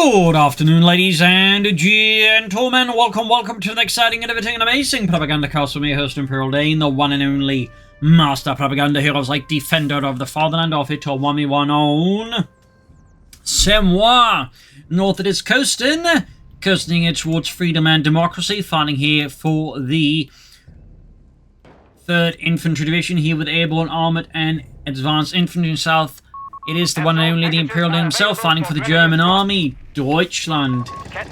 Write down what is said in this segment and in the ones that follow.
Good afternoon, ladies and gentlemen. Welcome to an exciting, innovative, and amazing Propagandacast with me, host ImperialDane, the one and only master propaganda heroes like defender of the fatherland of it, or one own Semois. North it is Coastin, coasting it towards freedom and democracy, fighting here for the 3rd Infantry Division, here with airborne, armoured, and advanced infantry. In south it is the one and only the ImperialDane himself, fighting for the German army, Deutschland.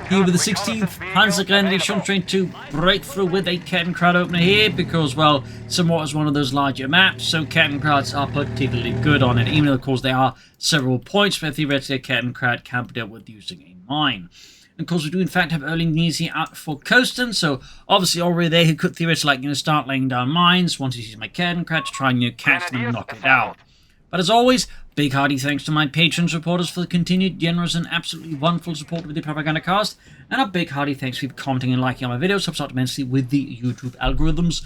Here with the 16th Panzergrenadier Division, trying to break through with a Kettenkrad opener here, because, well, Semois is one of those larger maps, so Kettenkrads are particularly good on it, even though, of course, there are several points where theoretically a Kettenkrad can be dealt with using a mine. And of course, we do in fact have early needs here out for Coastin, so obviously already there he could theoretically, like, start laying down mines once he sees my Kettenkrad to try and, catch them and knock it out. But as always, big hearty thanks to my patrons supporters for the continued generous and absolutely wonderful support with the Propagandacast, and a big hearty thanks for commenting and liking on my videos. Helps out immensely with the YouTube algorithms,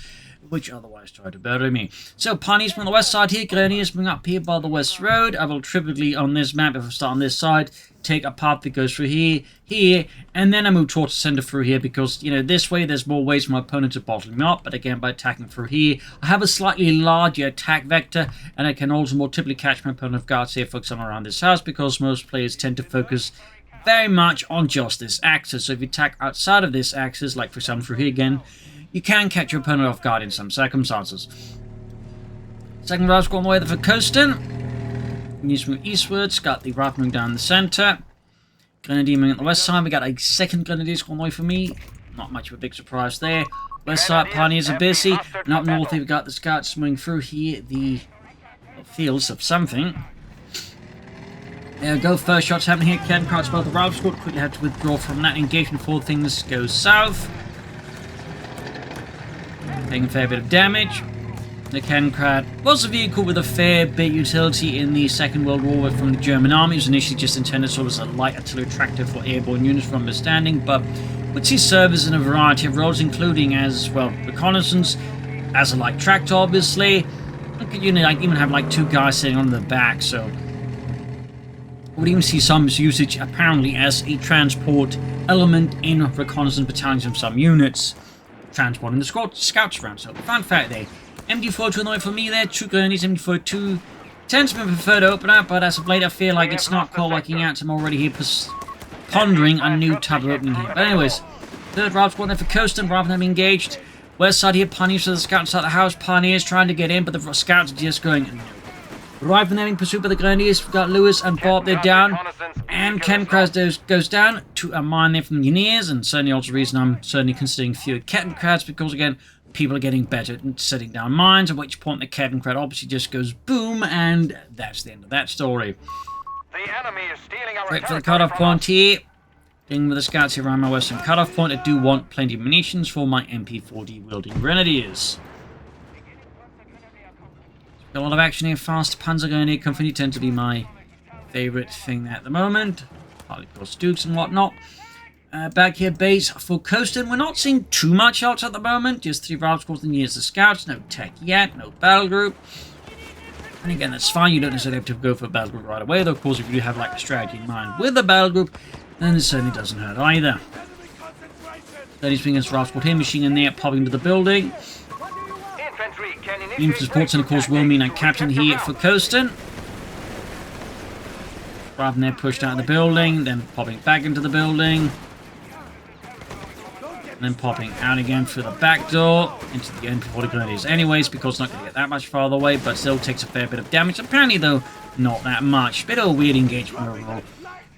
which otherwise try to bury me. So, Pioneers from the west side here, Grenadiers bring up here by the west road. I will typically on this map, if I start on this side, take a path that goes through here, and then I move towards the center through here, because, this way there's more ways for my opponent to bottle me up, but again, by attacking through here, I have a slightly larger attack vector, and I can also more typically catch my opponent off guard, say, for example, around this house, because most players tend to focus very much on just this axis. So if you attack outside of this axis, like for example through here again, you can catch your opponent off guard in some circumstances. Second route going away for Coastin. Use from eastwards, got the rifleman down the center. Grenadier on the west side, we got a second Grenadier going away for me. Not much of a big surprise there. West side, Pioneers are busy. And up north, we've got the scouts moving through here, the fields of something. There we go, first shots happening here. Kettenkrad spelled the Ralph squad. Quickly have to withdraw from that engagement before things go south. Taking a fair bit of damage. The Kettenkrad was a vehicle with a fair bit utility in the Second World War from the German army. It was initially just intended sort of as a light artillery tractor for airborne units from understanding, but would see service in a variety of roles, including as, well, reconnaissance, as a light tractor, obviously. You could even have two guys sitting on the back, so would even see some usage apparently as a transport element in reconnaissance battalions of some units, transporting the scouts around. So, fun fact there. MD42 annoying for me there, 2 Grenadiers, MD42 tends to be my preferred opener, but as of late I feel like it's not quite working out, so I'm already here pondering a new type of opening here. But anyways, third route squad there for Coastin, rather than being engaged. West side here, Pioneers to the scouts outside the house, Pioneers trying to get in, but the scouts are just going no. Right from there being pursued by the Grenadiers, we've got Lewis and Bob, they're down, and Kettenkrad goes down to a mine there from the Engineers, and certainly also the reason I'm certainly considering fewer Kettenkrads, because again, people are getting better at setting down mines, at which point the Kettenkrad obviously just goes boom, and that's the end of that story. The enemy is stealing our right for the cutoff point here. Dealing with the scouts here around my western cutoff point. I do want plenty of munitions for my MP40 wielding Grenadiers. Got a lot of action here. Fast Panzergrenadier Company tend to be my favourite thing at the moment. Partly of course Dukes and whatnot. Back here, base for Coastin. We're not seeing too much else at the moment. Just 3 route squads and years of scouts. No tech yet. No battle group. And again, that's fine. You don't necessarily have to go for a battle group right away. Though, of course, if you do have like a strategy in mind with a battle group, then it certainly doesn't hurt either. Ladies and gentlemen, route squad here. Machine in there, popping to the building. Infantry supports, and of course, will mean a captain here for Coastin. Rather than they're pushed out of the building, then popping back into the building. And then popping out again through the back door into the MP40 Grenadiers. Anyways, because it's not going to get that much farther away, but still takes a fair bit of damage. Apparently, though, not that much. Bit of a weird engagement overall.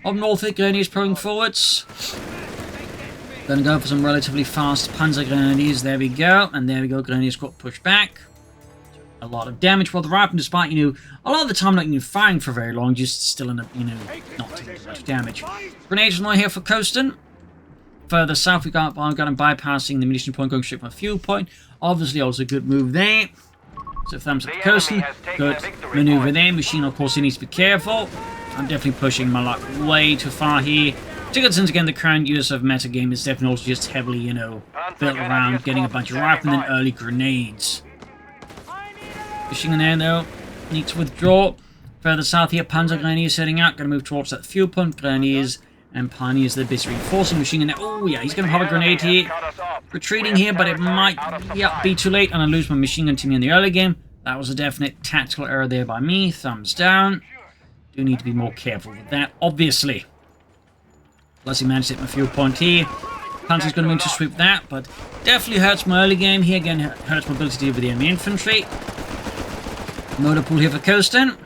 Up north, the Grenadiers pulling forwards. Gonna go for some relatively fast Panzergrenadiers. There we go. And there we go. Grenadiers got pushed back. A lot of damage for the rifle, despite, a lot of the time not even firing for very long, just still end up, not taking as much damage. Grenadiers not here for Coastin. Further south, I've got him bypassing the munition point, going straight from a fuel point. Obviously, also a good move there. So thumbs up to Coastin. Good maneuver there. Machine, of course, he needs to be careful. I'm definitely pushing my luck way too far here. Particularly since, again, the current USF metagame is definitely also just heavily, built around getting a bunch of riflemen and early grenades. Pushing in there, though. Need to withdraw. Further south here, Panzergrenadiers setting out. Going to move towards that fuel point. Grenadiers And Pioneers, they're busy reinforcing machine gun. Oh yeah, he's going to have a grenade here. Retreating here, but it might be too late, and I lose my machine gun to me in the early game. That was a definite tactical error there by me. Thumbs down. Do need to be more careful with that, obviously. Plus he managed to hit my fuel point here. Panzer's going to move to sweep that, but definitely hurts my early game here. Again, hurts my ability to deal with the enemy infantry. Motor pool here for Coastin.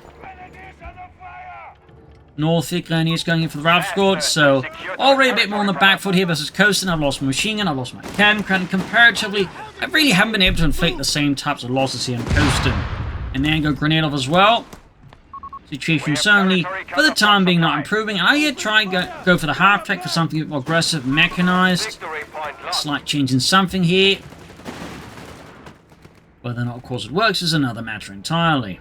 North here, Grenadiers going in for the Ralph squad, so already a bit more on the back foot here versus Coastin. I've lost my machine gun, I've lost my chem, and comparatively, I really haven't been able to inflict the same types of losses here in Coastin. And then go grenade off as well. Situation certainly, for the time being, not improving. And I here try and go for the half-track for something a bit more aggressive, mechanized. Slight change in something here. Whether or not, of course, it works is another matter entirely.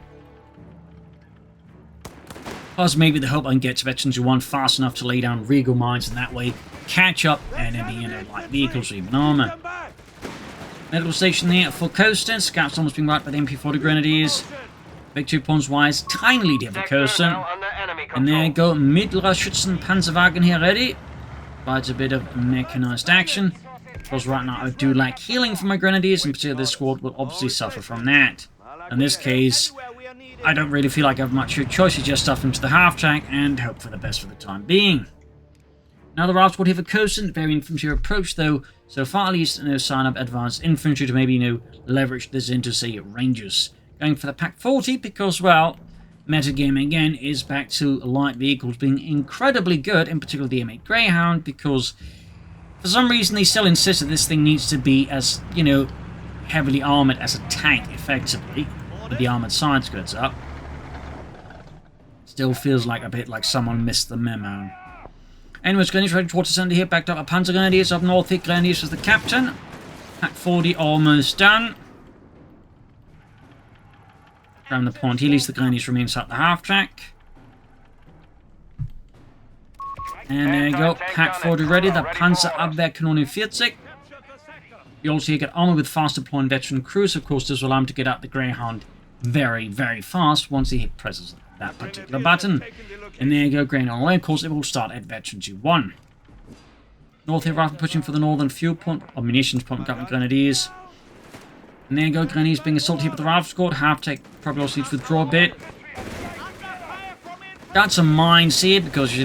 Plus, maybe the hope I can get to Veterans 1 fast enough to lay down regal mines and that way catch up enemy light vehicles or even armor. Medical station there for Coastin. Scouts almost being wiped by the MP40 Grenadiers. Big 2 points wise, tinily dear for Coastin. And there go Mittlerer Schützen Panzerwagen here ready. Provides a bit of mechanized action. Because right now I do lack healing for my Grenadiers, in particular this squad will obviously suffer from that. In this case, I don't really feel like I have much choice, just stuff into the half-track and hope for the best for the time being. Now the Ralph squad here for Coastin, very infantry approach though, so far at least no sign of advanced infantry to maybe, leverage this into, say, Rangers. Going for the Pack 40 because, well, metagame again is back to light vehicles being incredibly good, in particular the M8 Greyhound, because for some reason they still insist that this thing needs to be as, heavily armoured as a tank, effectively, with the armoured side skirts up. Still feels like a bit like someone missed the memo. Anyways, Grenadiers ready towards the centre here, backed up by Panzergrenadiers up north here. Grenadiers as the captain. Pack 40 almost done. Around the point, he leaves the Grenadiers remains up the half track. And there you go, Pack 40 ready, the Panzerabwehrkanone 40. You also here get armor with fast deploying veteran crews. Of course, this will allow him to get out the Greyhound very, very fast once he presses that particular button. And there you go, Greyhound away. Of course, it will start at Veteran G1. North here, Rifle pushing for the northern fuel point, or munitions point, Government Grenadiers. And there you go, Grenadiers being assaulted here with the Rifle squad. Half-tech probably also needs to withdraw a bit. Got some mines here because,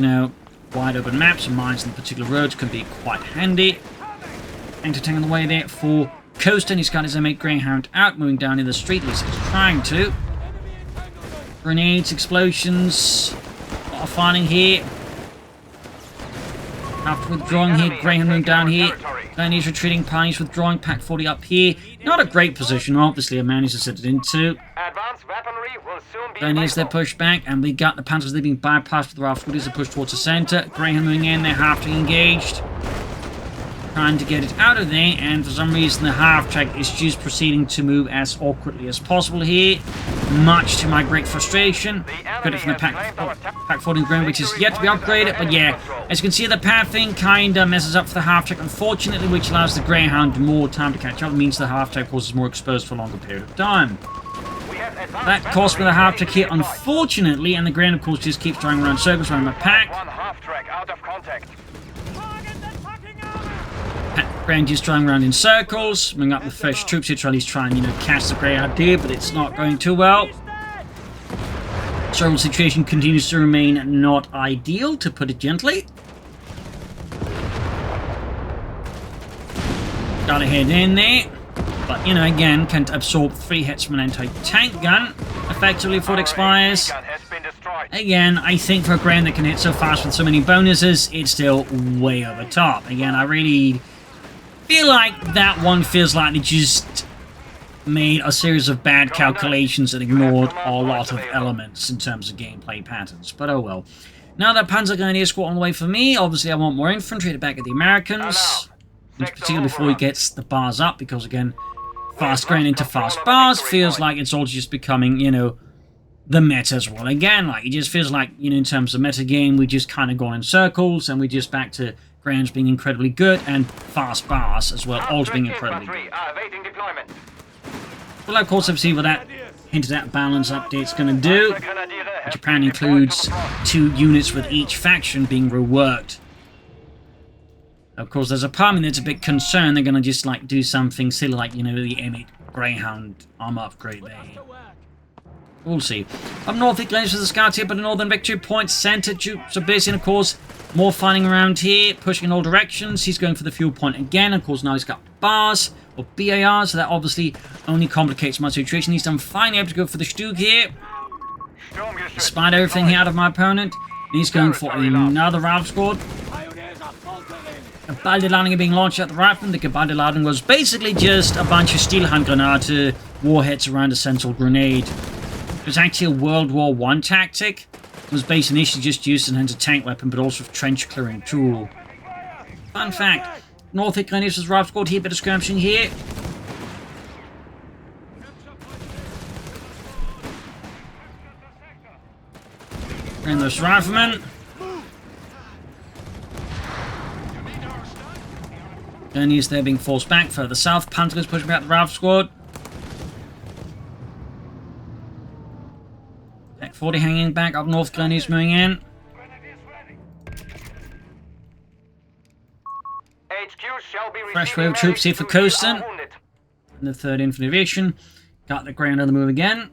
wide open maps and mines in particular roads can be quite handy. Tank on the way there for Coastin. He's got his M8 Greyhound out, moving down in the street. At least he's trying to. Grenades, explosions. A lot of firing here. After withdrawing here, Greyhound moving down here. Grenadiers retreating, Pioneers withdrawing, Pack 40 up here. Not a great position, obviously, I managed to set it into. Grenadiers, they're pushed back, and we got the Panzers, they're being bypassed with the Ralph squad. Is a push towards the centre. Greyhound moving in, they're half engaged. Trying to get it out of there, and for some reason the half-track is just proceeding to move as awkwardly as possible here, much to my great frustration. Got it from the Pack 40 Green, which is yet to be upgraded, but yeah, as you can see, the pathing kinda messes up for the half-track, unfortunately, which allows the Greyhound more time to catch up. It means the half-track course is more exposed for a longer period of time. That cost me the half-track here, unfortunately, and the Greyhound, of course, just keeps driving around circles around my pack. Greyhound just driving around in circles, bring up the fresh troops here to at least try and, catch the Greyhound here, but it's not going too well. So the situation continues to remain not ideal, to put it gently. Gotta head in there, but, again, can't absorb 3 hits from an anti-tank gun effectively before it expires. Again, I think for a Greyhound that can hit so fast with so many bonuses, it's still way over top. Again, I really feel like that one feels like they just made a series of bad calculations and ignored a lot of elements in terms of gameplay patterns. But oh well. Now that Panzergrenadier squad on the way for me, obviously I want more infantry to back at the Americans. In particular before he gets the bars up, because again, fast grain into fast bars feels like it's all just becoming, the meta as well. Again, like, it just feels like, in terms of meta game, we just kind of gone in circles, and we're just back to grounds being incredibly good, and fast bars as well, also being incredibly good. Well, of course, obviously, what that hinted at balance update's going to do. Japan includes 2 units with each faction being reworked Of course, there's a part of me that's a bit concerned they're going to just, like, do something silly like, you know, the M8 Greyhound armor upgrade there. We'll see. Up north, he claims for the scouts here, but the northern victory point center troops are busy, and of course, more fighting around here, pushing in all directions. He's going for the fuel point again. Of course, now he's got bars, or BAR, so that obviously only complicates my situation. He's done fine, able to go for the Stug here. Despite everything here out of my opponent, he's going for another Ralph squad. A Baldelading being launched at the rifleman. The Baldelading was basically just a bunch of steel hand grenade warheads around a central grenade. It was actually a World War I tactic. It was based initially just used as an anti-tank weapon, but also a trench clearing tool. Fun fact, North Grenadiers was Ralph squad here, bit of skirmishing here. And this rifleman. Grenadiers there being forced back further south. Panzergrenadiers pushing back the Ralph squad. Tech 40 hanging back, up north, Grenadiers moving in. Fresh wave of troops here for Coastin. And the 3rd Infantry Division. Got the ground on the move again.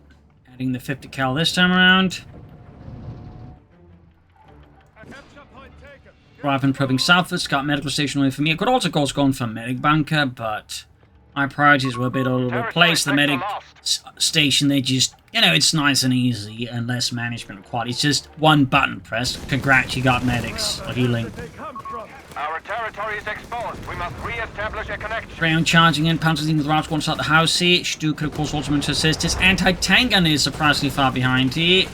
Adding the 50 cal this time around. Rifleman probing southwards. Got medical station away from me. I could also, of course, go for medic bunker, but my priorities were a bit all over the place. The medic station, they just, you know, it's nice and easy and less management required. It's just one button press. Congrats, you got medics or healing. Our territory is exposed. We must re-establish a connection. Ground charging in. Panzergrenadiers with Ralph squad inside the house here. Stu could, of course, ultimate to assist. His anti-tank gun is surprisingly far behind here.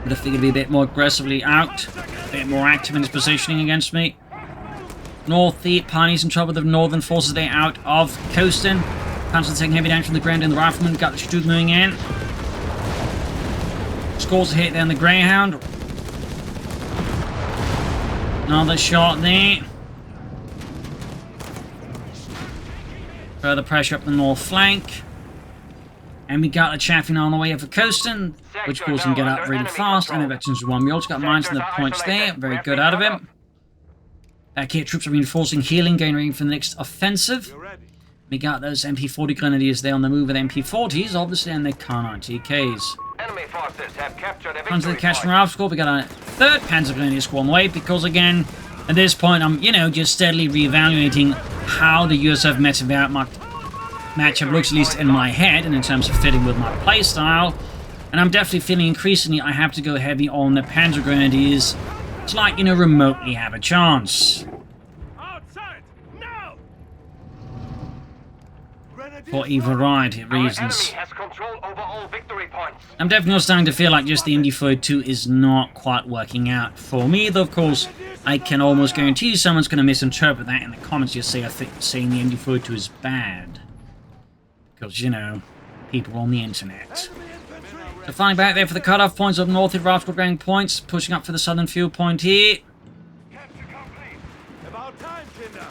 Would have figured to be a bit more aggressively out. A bit more active in his positioning against me. North, the Pioneers in trouble with the northern forces. They out of Coastin. Panzergrenadiers taking heavy damage from the ground, and the rifleman got the Stug moving in. Scores a hit there on the Greyhound. Another shot there. Further pressure up the north flank. And we got a chaffing on the way up for Coastin, which of course can get out really fast. And the veterans won. We also got mines in the points there. Very good out of him. Back here, troops are reinforcing, healing, getting ready for the next offensive. We got those MP40 Grenadiers there on the move with MP40s, obviously, and their Kar TKs. Enemy forces have captured a Onto the victory Cash point. Ralph squad, we got a 3rd Panzergrenadier squad on the way, because again, at this point, I'm, you know, just steadily reevaluating how the USF matchup looks, at least in my head, and in terms of fitting with my playstyle. And I'm definitely feeling increasingly I have to go heavy on the Panzergrenadiers to, like, you know, remotely have a chance. Outside, now! For a variety of Our reasons. enemy has control over all victory points. I'm definitely starting to feel like just the Indy-42 is not quite working out for me, though of course I can almost guarantee someone's going to misinterpret that in the comments, just say saying the Indy-42 is bad. Because, you know, people on the internet. So flying back there for the cutoff points up north at Ralph squad points, pushing up for the southern fuel point here. About time, Kinder.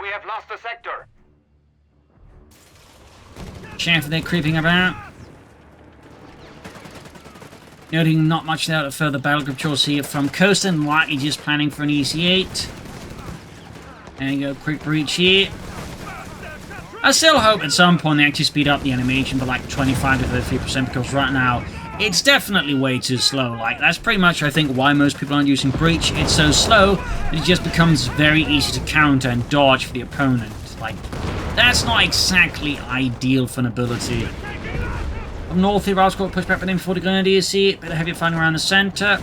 We have lost the sector. Chaff there creeping about. Noting not much out of further battle group choice here from Coastin, likely just planning for an EC8. There you go, quick breach here. I still hope at some point they actually speed up the animation by like 25 to 33%, because right now it's definitely way too slow. Like, that's pretty much, I think, why most people aren't using breach. It's so slow that it just becomes very easy to counter and dodge for the opponent. Like, that's not exactly ideal for an ability. Up north here, Ralph squad push back with M40 Grenadiers here. Bit of heavy fighting around the center.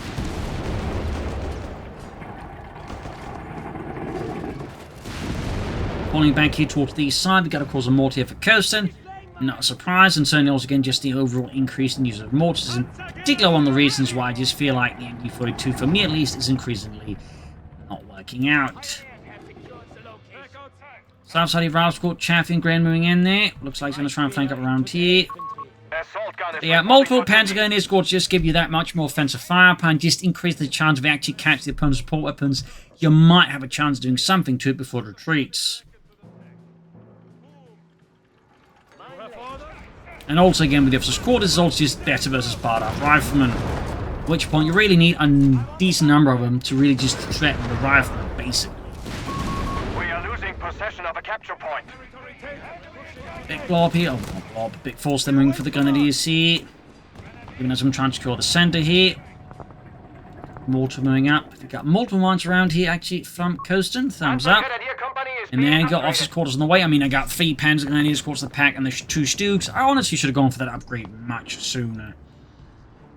Falling back here towards the east side, we got, of course, a mortar here for Coastin. Not a surprise, and certainly also, again, just the overall increase in use of mortars, in particular one of the reasons why I just feel like the MD42, for me at least, is increasingly not working out. South side of Ralph squad, Chaffee and Grand moving in there. Looks like he's going to try and flank up around here. Yeah, multiple Panzergrenadier squads just give you that much more offensive firepower and just increase the chance of actually catching the opponent's support weapons. You might have a chance of doing something to it before it retreats. And also, again, with the officer's quarters, it's also just better versus barred up riflemen. At which point you really need a decent number of them to really just threaten the riflemen, basically. We are losing possession of a capture point. Big blob here. Oh, not blob. Big force they're moving for the Grenadiers here. Even as I'm trying to secure the center here. Mortar moving up. We've got multiple mines around here, actually, from Coastin. Thumbs up. And there you go, officers' quarters on the way. I mean, I got 3 Panzergrenadiers, quarters of the pack, and the 2 Stooks. I honestly should have gone for that upgrade much sooner.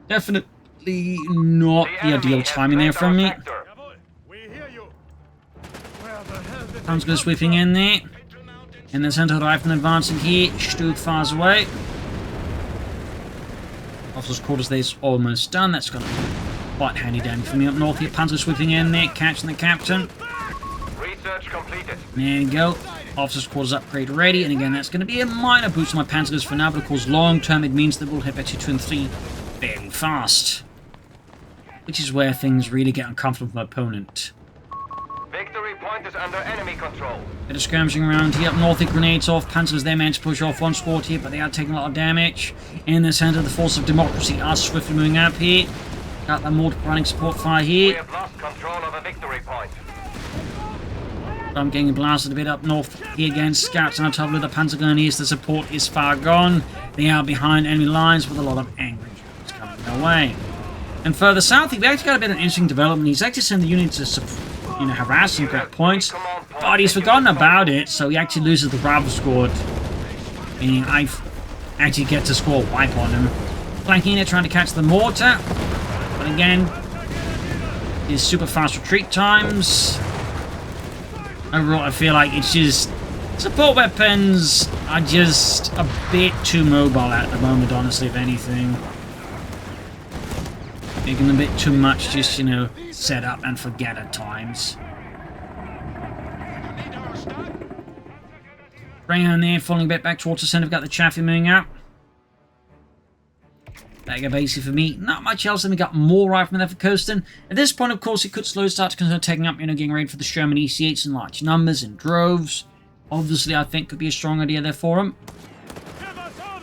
Definitely not the ideal timing there from me. Sounds good, sweeping in there. In the center of the rifleman advancing here. Stook fires away. Officers' quarters there's almost done. That's going to be quite handy down for me up north here. Panzer sweeping in there, catching the captain. Research completed. There you go. Officers' quarters upgrade ready. And again, that's going to be a minor boost on my Panzers for now, but of course, long term, it means that we'll hit between 2 and 3 very fast. Which is where things really get uncomfortable for my opponent. Victory point is under enemy control. Bit of skirmishing around here. Up north, the grenades off. Panzers, they're meant to push off one squad here, but they are taking a lot of damage. In the center, the force of democracy are swiftly moving up here. Got the mortar providing support fire We here. have lost control of a victory point. I'm getting blasted a bit up north here again. Scouts on top of the Panzergrenadiers. The support is far gone. They are behind enemy lines with a lot of angry Germans coming their way. And further south, we've actually got a bit of an interesting development. He's actually sent the units to harass and grab points, but he's forgotten about it, so he actually loses the Bravo squad. Meaning I actually get to score a wipe on him. Flanking it, trying to catch the mortar. But again, his super fast retreat times. Overall, I feel like it's just... support weapons are just a bit too mobile at the moment, honestly, if anything. Making them a bit too much, just, set up and forget at times. Greyhound there, falling a bit back towards the center. We've got the Chaffee moving out. Bagger basically for me. Not much else. Then we got more riflemen there for Coastin. At this point, of course, it could slowly start to consider taking up, getting ready for the Sherman EC8s in large numbers and droves. Obviously, I think could be a strong idea there for him.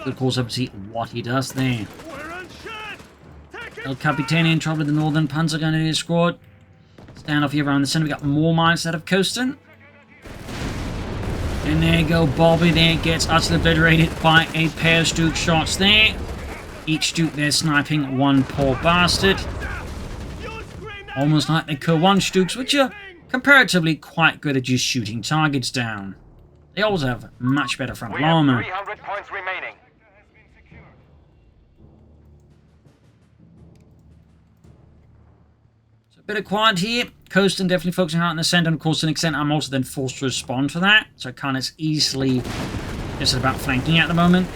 Of course, obviously, what he does there. El Capitane in trouble with the Northern Panzergrenadier squad. Stand off here around the center. We got more mines out of Coastin. And there you go, Bobby there gets utterly obliterated by a pair of Stook shots there. Each Stook there sniping one poor bastard. Almost like the CoH3 Stooks, which are comparatively quite good at just shooting targets down. They also have much better frontal armor. 300 points remaining. Bit of quiet here. Coastin definitely focusing out in the center, and of course to an extent I'm also then forced to respond to that, so I can't as easily just about flanking at the moment.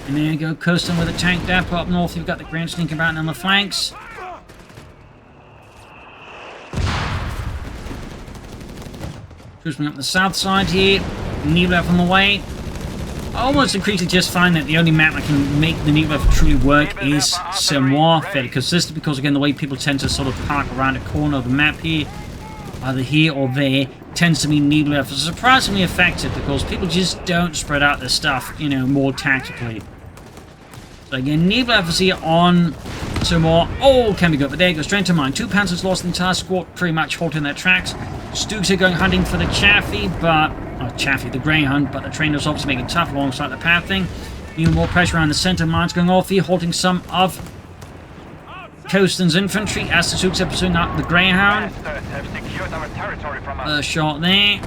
And there you go, Coastin with a tank depot up north. You've got the Grand sneaking about on the flanks. Troops up the south side here. Nebula on the way. I almost increasingly just find that the only map I can make the Nebula truly work is Semois. Fairly consistent, because again the way people tend to sort of park around a corner of the map here, either here or there, tends to mean Nebula is surprisingly effective, because people just don't spread out their stuff, more tactically. So again, Nebula here on Semois. Oh, can be good, but there you go, straight to mine. 2 Panzers lost, the entire squad pretty much halting their tracks. Stooks are going hunting for the Chaffee, but... Chaffee, the Greyhound, but the trainers obviously making it tough alongside the pathing. Even more pressure around the center. Mines going off here, halting some of Coastin's infantry as the Stooks are pursuing up the Greyhound. First shot there.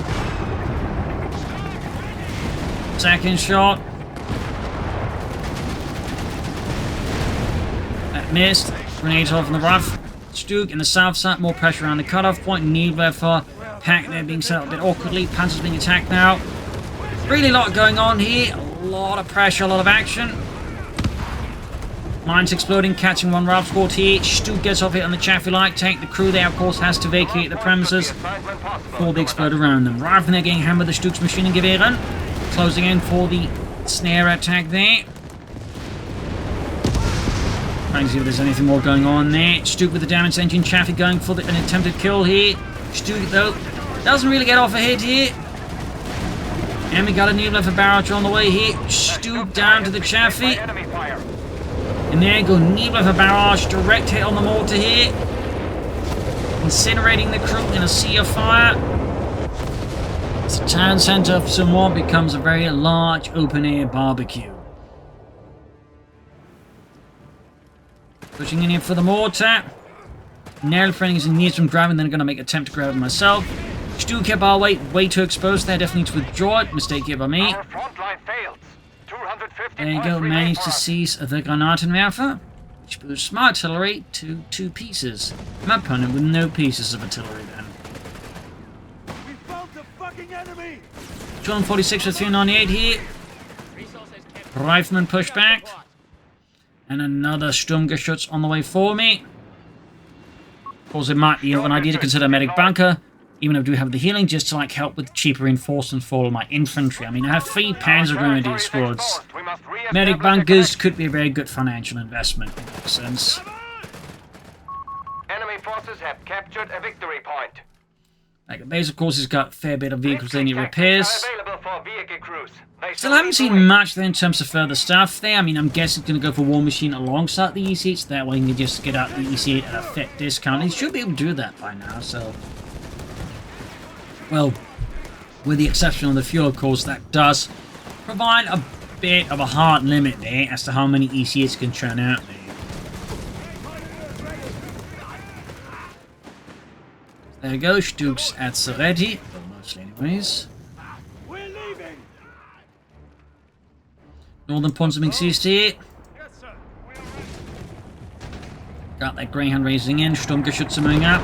Second shot. That missed. Grenades off in the rough. Stook in the south side, more pressure around the cutoff point. Nebula for pack there being set up a bit awkwardly. Panzers being attacked now. Really a lot going on here. A lot of pressure, a lot of action. Mines exploding, catching one Ralph squad here. Stook gets off it on the Chaffee light tank. The crew there, of course, has to vacate the premises before they explode around them. Ralph there getting hammered with the Stook's machine and Gewehren. Closing in for the snare attack there. Trying to see if there's anything more going on there. Stook with the damaged engine. Chaffee going for an attempted kill here. Stook, though, doesn't really get off ahead here. And we got a Nebula for barrage on the way here. Stook down to the Chaffee. And there you go, Nebula barrage, direct hit on the mortar here. Incinerating the crew in a sea of fire. The town centre of Semois becomes a very large open-air barbecue. Pushing in here for the mortar. Narrowly friendly is in need some grabbing, then I'm going to make an attempt to grab it myself. Stu kept our way too exposed there, definitely need to withdraw it. Mistake here by me. Our front line fails. 250 There you go, managed to seize the Granatenwerfer, which boosts my artillery to 2 pieces. My opponent with no pieces of artillery then. We found the fucking enemy! 246 with 398 here. Rifleman push back. And another Sturmgeschütz on the way for me. Of course, it might be an idea to consider a medic bunker, even though I do have the healing, just to like help with cheaper reinforcements for all my infantry. I mean, I have 3 Panzergrenadier squads. Medic bunkers could be a very good financial investment in that sense. Enemy forces have captured a victory point. Like the base, of course, has got a fair bit of vehicles they need repairs. Available for vehicle crews. Still haven't seen much there in terms of further stuff there. I mean, I'm guessing it's going to go for War Machine alongside the EC8, so that way you can just get out the EC8 at a fit discount. He should be able to do that by now, so... Well, with the exception of the fuel, of course, that does provide a bit of a hard limit there as to how many EC8s can churn out there. There you go, Stuks at Seretti, well, mostly anyways. We're leaving! Northern Ponzeming here. Got that Greyhound raising in, Sturmgeschütze moving up.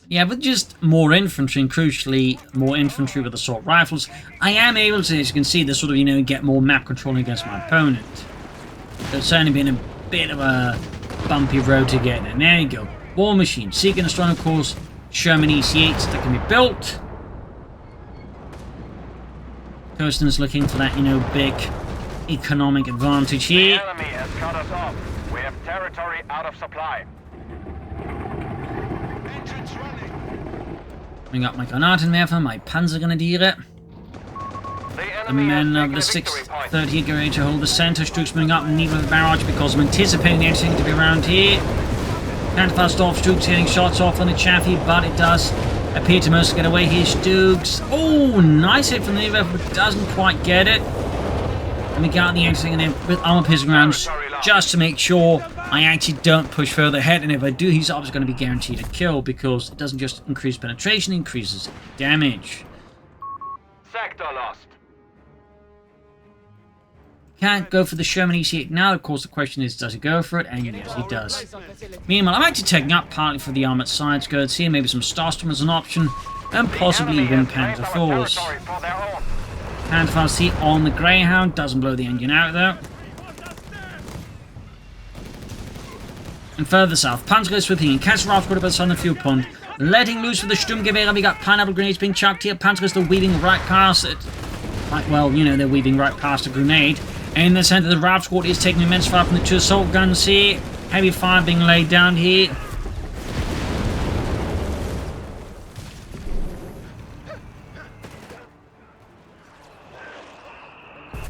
Yeah, with just more infantry, and crucially, more infantry with assault rifles, I am able to, as you can see, this sort of, you know, get more map control against my opponent. So it's certainly been a bit of a bumpy road to get in. There you go. War Machine, seeking a strong, of course, Sherman EC8s that can be built. Coastin is looking for that, you know, big economic advantage here. The enemy has cut us off. We have territory out of supply. Engines running. Bring up my Granatenwerfer, my Panzergrenadier. The men of the 6th, 3rd here get ready to hold the centre. Stuks moving up and need with the barrage because I'm anticipating everything to be around here. Can't fast off, Stuks hitting shots off on the Chaffee, but it does appear to mostly get away here. Stuks. Oh, nice hit from the Neva, but doesn't quite get it. And we got the exit and then with armor piercing rounds just to make sure I actually don't push further ahead. And if I do, he's obviously going to be guaranteed a kill because it doesn't just increase penetration, it increases damage. Sector lost. Can't go for the Sherman EC8 now. Of course, the question is, does he go for it? And yes, he does. Meanwhile, I'm actually taking up partly for the armoured side skirts here, maybe some Starstorm as an option, and possibly even Panzer IVs. Panzer IVs here on the Greyhound, doesn't blow the engine out though. And further south, Panzergrenadiers sweeping in, Kasserov got about on the fuel pond, letting loose with the Sturmgewehr. We got pineapple grenades being chucked here. Panzergrenadiers still weaving right past it. Like, well, you know, they're weaving right past a grenade. In the centre, the Rav Squad is taking immense fire from the 2 assault guns here. Heavy fire being laid down here.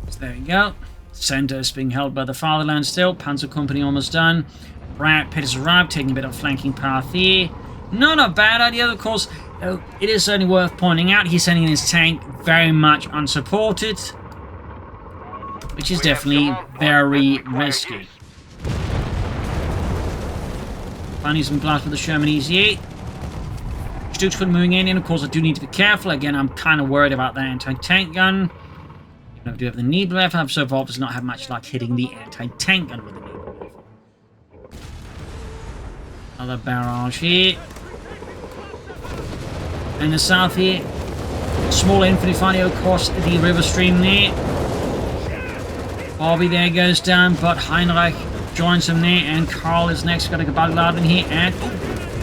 So there you go. Centre is being held by the Fatherland still. Panzer Company almost done. Brad Pitt has arrived, taking a bit of flanking path here. Not a bad idea, of course. It is certainly worth pointing out he's sending his tank very much unsupported, which is definitely very risky. Finding some blast with the Sherman EC8. Stuks moving in, and of course I do need to be careful. Again, I'm kind of worried about that anti-tank gun. Even though I do have the needle rifle, I've so far obviously not had much luck hitting the anti-tank gun with the needle rifle. Another barrage here. In the south here, small infantry fighting across the river stream there. Bobby there goes down, but Heinrich joins him there, and Karl is next. Got a Geballgladen here, and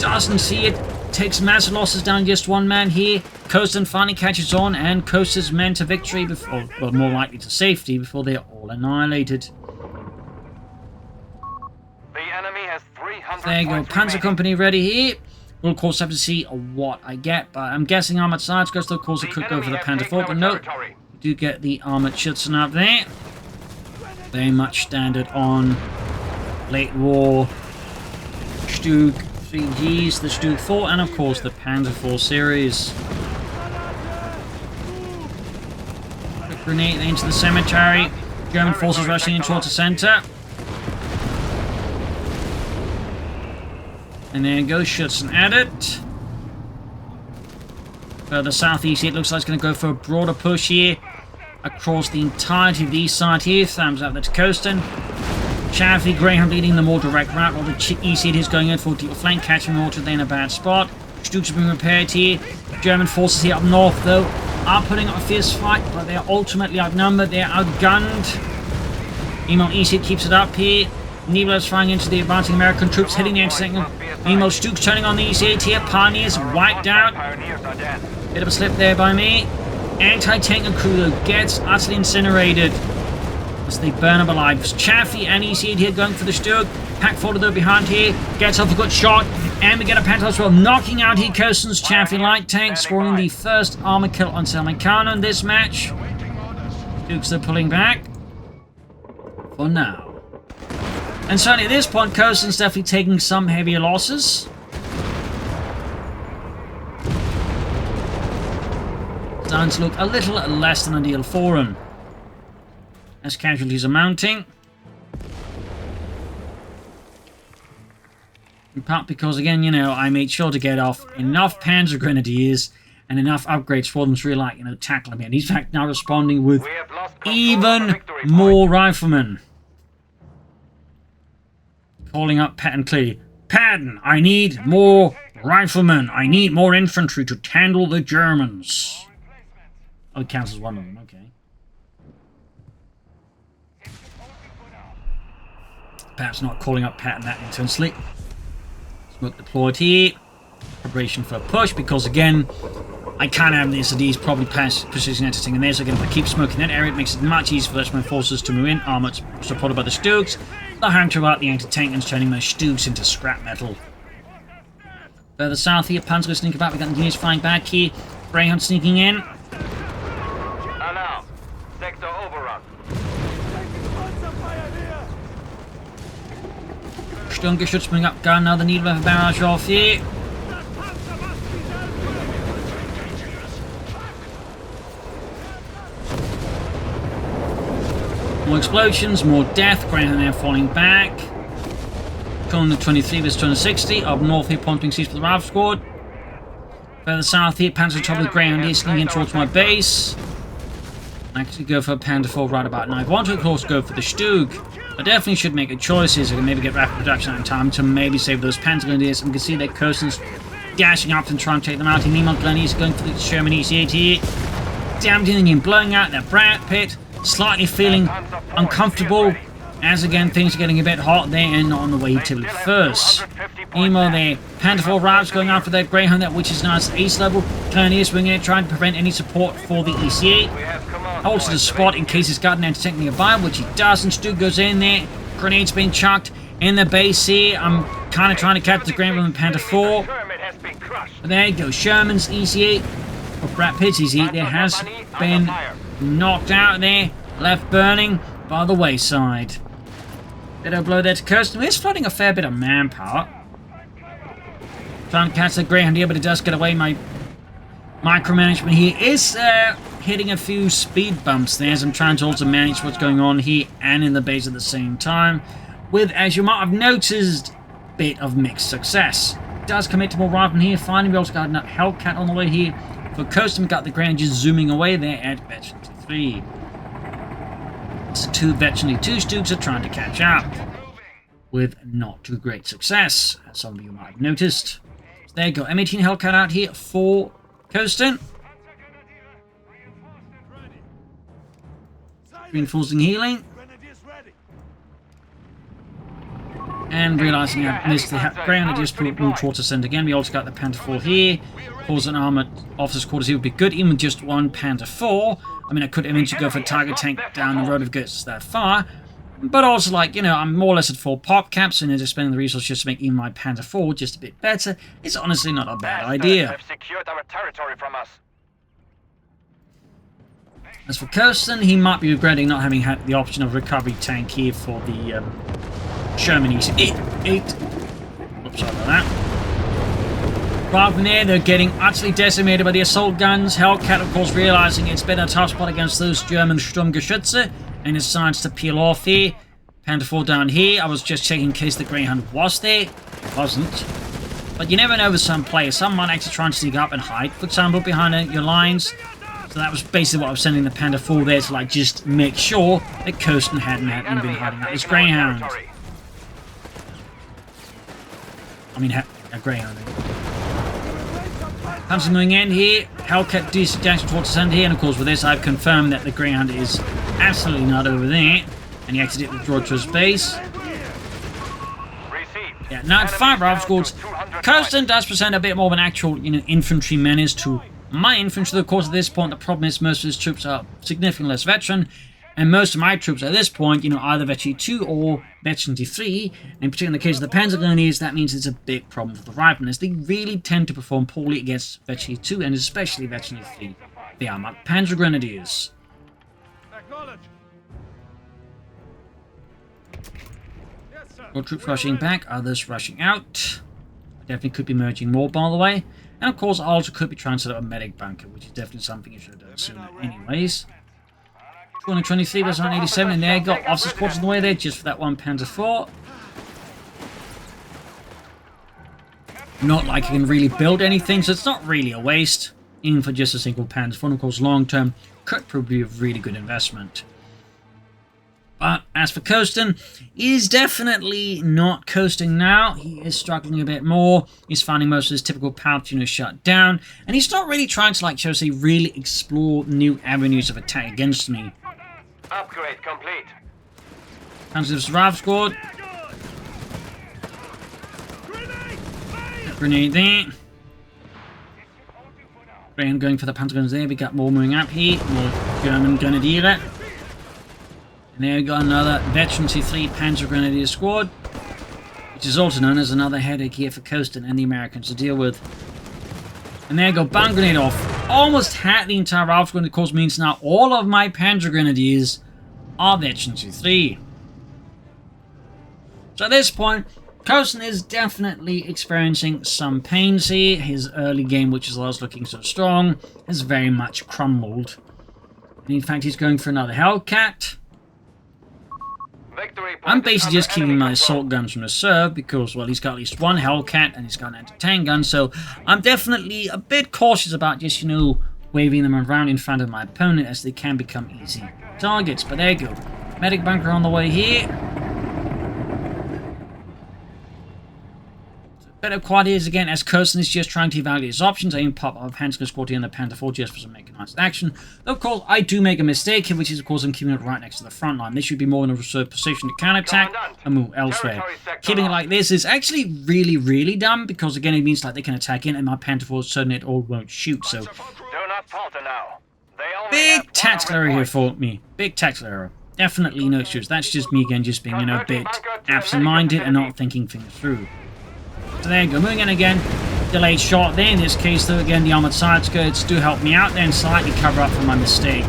doesn't see it. Takes massive losses down, just one man here. Coastin finally catches on, and coasts his men to victory before, well, more likely to safety before they're all annihilated. The enemy has 300 There you go, points Panzer remaining. Company ready here. We'll, of course, have to see what I get, but I'm guessing armored sides goes to, of course, it could go for the Panzer IV, but no. We do get the armored Schützen up there. Very much standard on late war Stug 3Gs, the Stug 4, and, of course, the Panzer IV series. Quick grenade into the cemetery. German forces rushing in towards the center. And there goes Schützen at it. Further southeast, it looks like it's going to go for a broader push here across the entirety of the east side here. Thumbs up there to Coastin. Chaffee, Greyhound leading the more direct route, while the east side is going in for a deep flank, catching water there in a bad spot. Stugs are being repaired here. German forces here up north, though, are putting up a fierce fight, but they're ultimately outnumbered. They're outgunned. Meanwhile, east side keeps it up here. Nebula's flying into the advancing American troops, heading the second. Meanwhile, Stugs turning on the EC8 here. Pioneers wiped out. Bit of a slip there by me. Anti-tank and crew, though, gets utterly incinerated as they burn up alive. Chaffee and EC8 here going for the Stug. Pack forward, though, behind here. Gets off a good shot. And we get a Panzer as well, knocking out here Coastin's Chaffee light tank, scoring the first armor kill on Salmicano in this match. Stugs are pulling back. For now. And certainly at this point, Coastin's definitely taking some heavier losses. Starting to look a little less than ideal for him. As casualties are mounting. In part because, again, you know, I made sure to get off enough Panzergrenadiers and enough upgrades for them to really, like, you know, tackle him. And he's, in fact, now responding with even more riflemen. Calling up Patton clearly. Patton, I need more riflemen. I need more infantry to handle the Germans. Oh, it counts as one of them. Okay. Perhaps not calling up Patton that intensely. Smoke deployed here. Preparation for a push, because again, I can't have this. These probably precision editing in there, so again, if I keep smoking that area, it makes it much easier for my forces to move in. Armored, supported by the Stugs. The hunter out the anti-tank and turning those Stugs into scrap metal. Further south here, Panzer sneaking back. We got engineers flying back here. Greyhound sneaking in. Alarm. Sector overrun. Sturmgeschütz bring up gun. Now the needle of a barrage off here. More explosions, more death. Greyhound there falling back. Column 23 vs 260. Up north here, pumping seas for the Ralph squad. Further south here, Panzer top with Greyhound here, sneaking in towards my base. I actually go for a Panzer IV right about now. I want to, of course, go for the Stug. I definitely should make a choice here, so I can maybe get rapid production in time to maybe save those Panzergrenadiers. And we can see that Coastin's dashing up and trying to take them out. Meanwhile, Grenadiers going for the Sherman EC8 here. Damaging the engine, blowing out their brat pit. Slightly feeling uncomfortable, as again things are getting a bit hot there and not on the way to the first. Meanwhile, the Panzer IV routes going after that Greyhound, which is now at ace level. Grenadiers swinging it, trying to prevent any support for the ECA. Holds to the spot in case he's got an anti-tank nearby, which he doesn't. Stu goes in there. Grenades being chucked in the base here. I'm kind of trying to catch the Greyhound and Panzer IV. But there you go, Sherman's ECA. Or Brat Pitts ECA. There has been knocked out there, left burning by the wayside. Bit of blow there to Coastin. He's flooding a fair bit of manpower. Trying to catch the Greyhound here, but it does get away. My micromanagement here is hitting a few speed bumps there, as I'm trying to also manage what's going on here and in the base at the same time. With, as you might have noticed, a bit of mixed success. Does commit to more riflemen here. Finally, we also got a Hellcat on the way here. For Coastin, we got the Greyhound just zooming away there at veteran 3. It's two veteran 2 Stugs are trying to catch up. With not too great success, as some of you might have noticed. So there you go, M18 Hellcat out here for Coastin. Reinforcing healing. And realizing I've missed the Greyhound, I just moved towards the center again. We also got the Panzer IV here. Cause an armored officer's quarters here would be good, even with just one Panzer IV. I mean, I could eventually go for a target tank down the road if it goes that far. But also, like, you know, I'm more or less at full pop caps, and just spending the resources just to make even my Panzer IV just a bit better is honestly not a bad idea. Have secured our territory from us. As for Coastin, he might be regretting not having had the option of recovery tank here for the Shermanese 8. Oops, sorry about that. Right from there, they're getting utterly decimated by the assault guns. Hellcat, of course, realizing it's been a tough spot against those German Sturmgeschütze, and decides to peel off here. Panzer IV down here. I was just checking in case the Greyhound was there. It wasn't. But you never know with some players. Some might actually try and sneak up and hide, for example, behind your lines. So that was basically what I was sending the Panzer IV there to, like, just make sure that Coastin hadn't been hiding out this Greyhound. I mean, a Greyhound. Panzer moving in here. Hellcat dashing towards the end here, and of course with this I've confirmed that the Greyhound is absolutely not over there. And he exited the draw to his base. Yeah, now at 5 Ralph scores, Coastin does present a bit more of an actual, you know, infantry menace to my infantry. Of course, at this point, the problem is most of his troops are significantly less veteran, and most of my troops at this point, you know, either veteran 2 or veteran 3. And particularly in the case of the Panzergrenadiers, that means it's a big problem for the riflemen, as they really tend to perform poorly against veteran 2 and especially veteran 3. They are my Panzergrenadiers. More troops rushing back, others rushing out. Definitely could be merging more, by the way. And of course, I also could be trying to set up a medic bunker, which is definitely something you should have done sooner anyways. 223 versus 187, and there you go. Officers' quarters on the way there, just for that one Panzer IV. Not like I can really build anything, so it's not really a waste, even for just a single Panzer IV. And of course, long term, could probably be a really good investment. But as for Coastin, he's definitely not coasting now. He is struggling a bit more. He's finding most of his typical power tuners shut down. And he's not really trying to, like, shall I say, really explore new avenues of attack against me. Upgrade complete. Panzer's Rav squad. Grenade there. Graham going for the Panzergrenadiers there. We got more moving up here. More German Grenadier. And there we got another veteran C3 Panzergrenadier squad, which is also known as another headache here for Coastin and the Americans to deal with. And there you go, bomb grenade off. Almost had the entire Ralph squad, of course means now all of my Panzergrenadiers are veteran C3. So at this point, Coastin is definitely experiencing some pains here. His early game, which is always looking so strong, has very much crumbled. And in fact, he's going for another Hellcat. I'm basically just keeping my assault guns from reserve because, well, he's got at least one Hellcat and he's got an anti-tank gun, so I'm definitely a bit cautious about just, you know, waving them around in front of my opponent, as they can become easy targets. But there you go. Medic bunker on the way here. Better quad is again, as Coastin is just trying to evaluate his options. I even pop up Panzer squad here in the Panzer IV just for some mechanized action. Though, of course, I do make a mistake here, which is, of course, I'm keeping it right next to the front line. This should be more in a reserve position to counterattack and move elsewhere. Keeping it like this is actually really, really dumb, because, again, it means like they can attack in, and my Panzer IV certainly at all won't shoot. So, big tactical error here for me. Big tactical error. Definitely no excuse. That's just me, again, just being, you know, a bit absent-minded and not thinking things through. So there you go, moving in again. Delayed shot there. In this case, though, again, the armored side skirts do help me out there and slightly cover up for my mistake.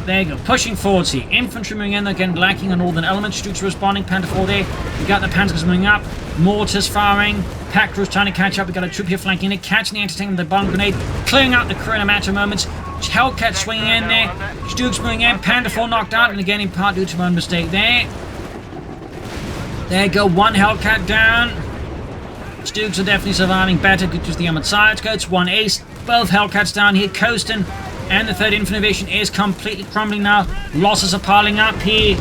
There you go, pushing forwards here. Infantry moving in, again, lacking on northern elements. Troops responding, Panzer IV there. We got the Panzers moving up. Mortars firing. Pack crews trying to catch up. We got a troop here flanking it, catching the anti-tank with the bomb grenade, clearing out the crew in a matter of moments. Hellcat swinging in there. Stukes moving in. Panzer IV knocked out, and again, in part due to my own mistake there. There you go, one Hellcat down. Stukes are definitely surviving better due to the armored side skirts. One ace, both Hellcats down here. Coastin and the 3rd Infantry Division is completely crumbling now. Losses are piling up here.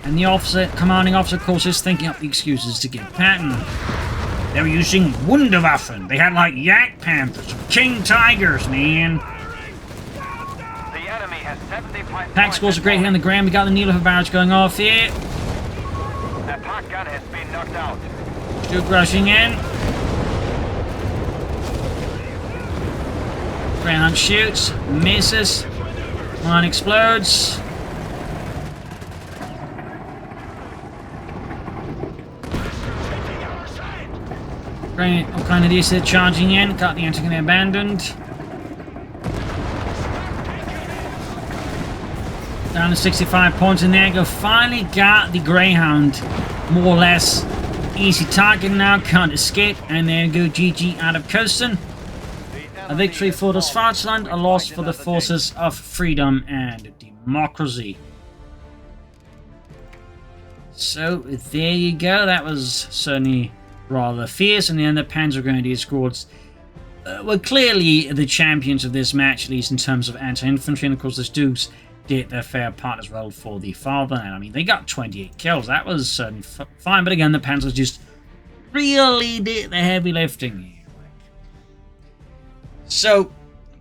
And the commanding officer, of course, is thinking up the excuses to give Patton. They were using Wunderwaffen. They had like Yak Panthers, King Tigers, man. The enemy has 75 Pack scores are great here on the ground. We got the Niederhofer barrage going off here. The pack gun has been knocked out. Duke rushing in. Greyhound shoots, misses. One explodes. Grenadiers are charging in, got the anti-gun abandoned. Down to 65 points in there. Go finally got the Greyhound. More or less easy target now. Can't escape. And there go GG out of Coastin. A victory for the Swaziland. A loss for the forces of freedom and democracy. So there you go. That was certainly rather fierce. And then the Panzergrenadier squads were clearly the champions of this match, at least in terms of anti-infantry. And of course the Dukes did their fair part as well for the fatherland. I mean, they got 28 kills. That was certainly fine. But again, the Panzers just really did the heavy lifting here. So,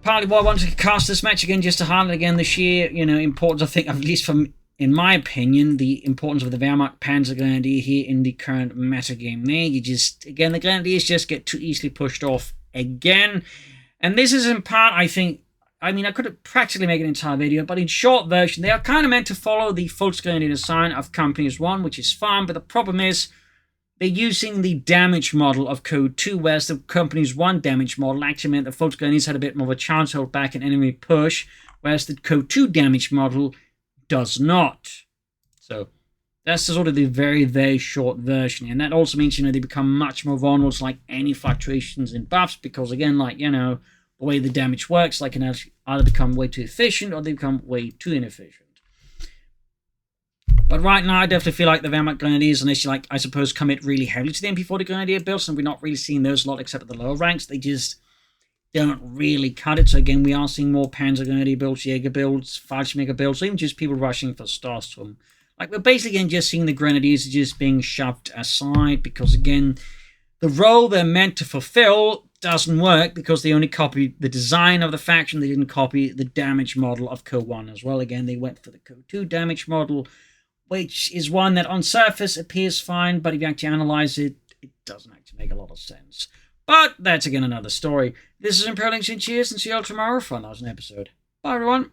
partly why I wanted to cast this match again, just to highlight again the sheer, importance, I think, at least from, in my opinion, the importance of the Wehrmacht Panzergrenadier here in the current metagame there. You just, again, the Grenadiers just get too easily pushed off again. And this is in part, I think, I could practically make an entire video, but in short version, they are kind of meant to follow the Volksgrenadier design of Companies 1, which is fine, but the problem is they're using the damage model of CoH3, whereas the Companies 1 damage model actually meant the Volksgrenadiers had a bit more of a chance to hold back an enemy push, whereas the CoH2 damage model does not. So that's sort of the very, very short version, and that also means, they become much more vulnerable to, like, any fluctuations in buffs, because, again, like, the way the damage works, like, can either become way too efficient or they become way too inefficient. But right now, I definitely feel like the Wehrmacht Grenadiers, unless you, like, I suppose, commit really heavily to the MP40 Grenadier builds, and we're not really seeing those a lot except at the lower ranks, they just don't really cut it. So again, we are seeing more Panzer Grenadier builds, Jaeger builds, Fallschirmjäger builds, or even just people rushing for Starstorm. Like, we're basically, again, just seeing the Grenadiers just being shoved aside, because, again, the role they're meant to fulfill doesn't work because they only copied the design of the faction. They didn't copy the damage model of CoH1 as well. Again, they went for the CoH2 damage model, which is one that on surface appears fine, but if you actually analyze it, it doesn't actually make a lot of sense. But that's again another story. This is ImperialDane, cheers, and see you all tomorrow for another episode. Bye everyone.